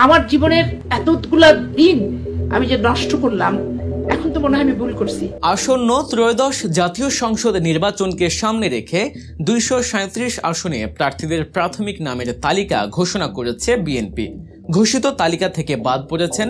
আমার জীবনের এতগুলা দিন আমি যে নষ্ট করলাম, এখন তো মনে হয় আমি ভুল করছি। আসন্ন ত্রয়োদশ জাতীয় সংসদ নির্বাচনকে সামনে রেখে 237 আসনে প্রার্থীদের প্রাথমিক নামের তালিকা ঘোষণা করেছে বিএনপি। ঘোষিত তালিকা থেকে বাদ পড়েছেন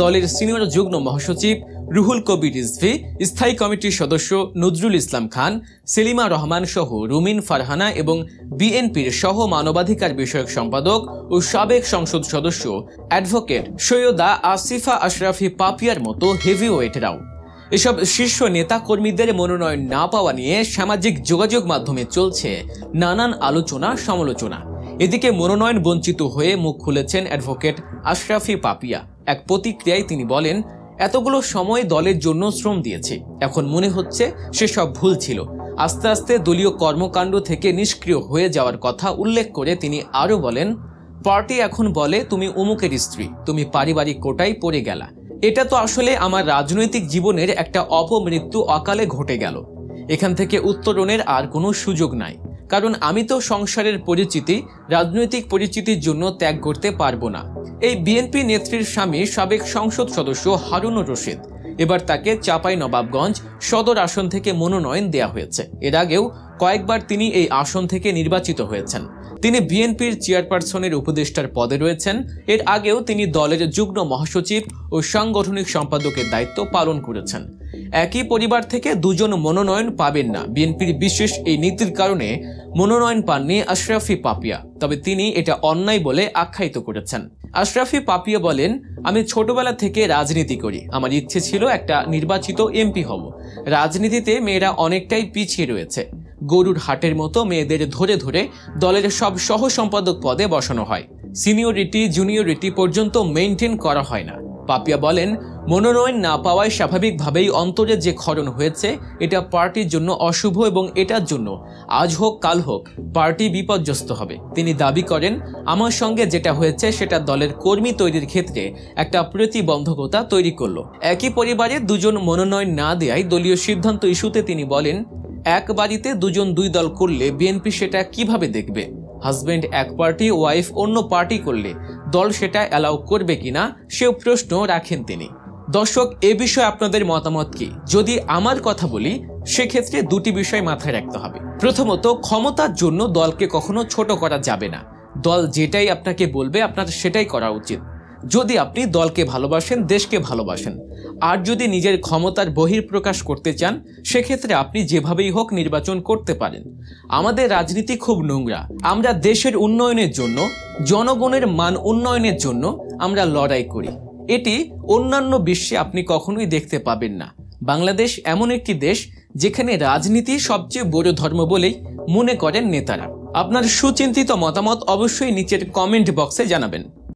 দলের সিনিয়র যুগ্ম মহাসচিব রুহুল কবির রিজভী, স্থায়ী কমিটির সদস্য নজরুল ইসলাম খান, সেলিমা রহমান সহ রুমিন ফারহানা এবং বিএনপির সহ মানবাধিকার বিষয়ক সম্পাদক ও সাবেক সংসদ সদস্য অ্যাডভোকেট সৈয়দা আসিফা আশরাফি পাপিয়ার মতো হেভিওয়েটরাও। এসব শীর্ষ নেতা কর্মীদের মনোনয়ন না পাওয়া নিয়ে সামাজিক যোগাযোগ মাধ্যমে চলছে নানান আলোচনা সমালোচনা। এদিকে মনোনয়ন বঞ্চিত হয়ে মুখ খুলেছেন অ্যাডভোকেট আশরাফি পাপিয়া। এক প্রতিক্রিয়ায় তিনি বলেন, এতগুলো সময় দলের জন্য শ্রম দিয়েছি, এখন মনে হচ্ছে সেসব ভুল ছিল। আস্তে আস্তে দলীয় কর্মকাণ্ড থেকে নিষ্ক্রিয় হয়ে যাওয়ার কথা উল্লেখ করে তিনি আরও বলেন, পার্টি এখন বলে তুমি অমুকের স্ত্রী, তুমি পারিবারিক কোটায় পড়ে গেলা। এটা তো আসলে আমার রাজনৈতিক জীবনের একটা অপমৃত্যু অকালে ঘটে গেল। এখান থেকে উত্তরণের আর কোনো সুযোগ নাই, কারণ আমি তো সংসারের পরিচিতি রাজনৈতিক পরিচিতির জন্য ত্যাগ করতে পারবো না। এই বিএনপি নেত্রীর স্বামী সাবেক সংসদ সদস্য হারুনুর রশিদ, এবার তাকে চাঁপাইনবাবগঞ্জ সদর আসন থেকে মনোনয়ন দেয়া হয়েছে। এর আগেও কয়েকবার তিনি এই আসন থেকে নির্বাচিত হয়েছেন। তিনি বিএনপির চেয়ারপারসনের উপদেষ্টার পদে রয়েছেন। এর আগেও তিনি দলের যুগ্ম মহাসচিব ও সাংগঠনিক সম্পাদকের দায়িত্ব পালন করেছেন। একই পরিবার থেকে দুজন মনোনয়ন পাবেন না, বিএনপির বিশেষ এই নীতির কারণে মনোনয়ন পাননি আশরাফি পাপিয়া। তবে তিনি এটা অন্যায় বলে আখ্যায়িত করেছেন। আশরাফি পাপিয়া বলেন, আমি ছোটবেলা থেকে রাজনীতি করি, আমার ইচ্ছে ছিল একটা নির্বাচিত এমপি হব। রাজনীতিতে মেয়েরা অনেকটাই পিছিয়ে রয়েছে। গরুর হাটের মতো মেয়েদের ধরে ধরে দলের সব সহ সম্পাদক পদে বসানো হয়, সিনিয়রিটি জুনিয়রিটি পর্যন্ত মেইনটেইন করা হয় না। পাপিয়া বলেন, মনোনয়ন না পাওয়ায় স্বাভাবিকভাবেই অন্তরে যে ক্ষরণ হয়েছে এটা পার্টির জন্য অশুভ এবং এটার জন্য আজ হোক কাল হোক পার্টি বিপর্যস্ত হবে। তিনি দাবি করেন, আমার সঙ্গে যেটা হয়েছে সেটা দলের কর্মী তৈরির ক্ষেত্রে একটা প্রতিবন্ধকতা তৈরি করলো। একই পরিবারে দুজন মনোনয়ন না দেওয়ায় দলীয় সিদ্ধান্ত ইস্যুতে তিনি বলেন, এক বাড়িতে দুজন দুই দল করলে বিএনপি সেটা কিভাবে দেখবে? হাজব্যান্ড এক পার্টি, ওয়াইফ অন্য পার্টি করলে দল সেটা অ্যালাউ করবে কিনা সেও প্রশ্ন রাখেন তিনি। দর্শক, এ বিষয়ে আপনাদের মতামত কি? যদি আমার কথা বলি, সেক্ষেত্রে দুটি বিষয় মাথায় রাখতে হবে। প্রথমত, ক্ষমতার জন্য দলকে কখনো ছোট করা যাবে না। দল যেটাই আপনাকে বলবে আপনার সেটাই করা উচিত। যদি আপনি দলকে ভালোবাসেন, দেশকে ভালোবাসেন, আর যদি নিজের ক্ষমতার বহিঃপ্রকাশ করতে চান, সেক্ষেত্রে আপনি যেভাবেই হোক নির্বাচন করতে পারেন। আমাদের রাজনীতি খুব নোংরা। আমরা দেশের উন্নয়নের জন্য, জনগণের মান উন্নয়নের জন্য আমরা লড়াই করি। এটি অন্যান্য বিশ্বে আপনি কখনোই দেখতে পাবেন না। বাংলাদেশ এমন একটি দেশ যেখানে রাজনীতি সবচেয়ে বড় ধর্ম বলেই মনে করেন নেতারা। আপনার সুচিন্তিত মতামত অবশ্যই নিচের কমেন্ট বক্সে জানাবেন।